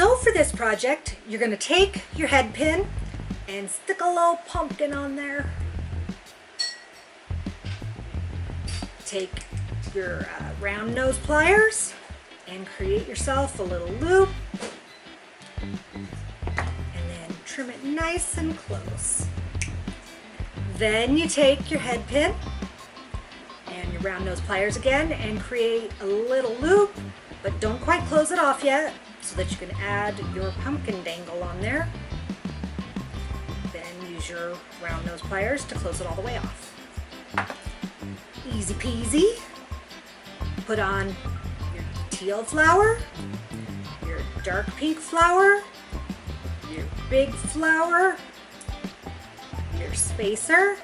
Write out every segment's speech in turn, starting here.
So for this project, you're going to take your head pin and stick a little pumpkin on there. Take your round nose pliers and create yourself a little loop. And then trim it nice and close. Then you take your head pin and your round nose pliers again and create a little loop, but don't quite close it off yet, so that you can add your pumpkin dangle on there. Then use your round nose pliers to close it all the way off. Easy peasy. Put on your teal flower, your dark pink flower, your big flower, your spacer,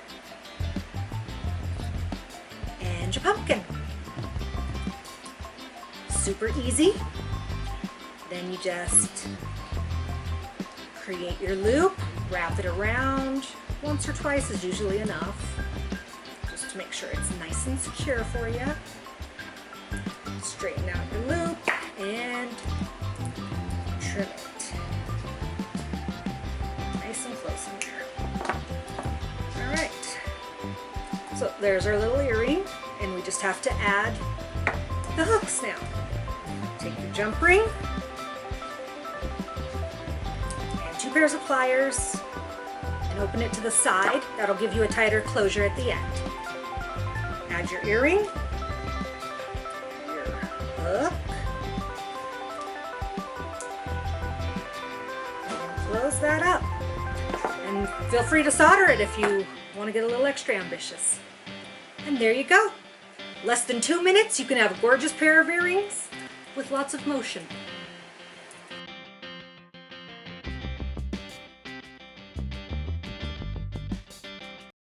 and your pumpkin. Super easy. Then you just create your loop, wrap it around. Once or twice is usually enough, just to make sure it's nice and secure for you. Straighten out your loop and trim it. Nice and close in there. All right, so there's our little earring, and we just have to add the hooks now. Take your jump ring, 2 pairs of pliers, and open it to the side. That'll give you a tighter closure at the end. Add your earring, your hook, and close that up. And feel free to solder it if you want to get a little extra ambitious. And there you go. Less than 2 minutes, you can have a gorgeous pair of earrings with lots of motion.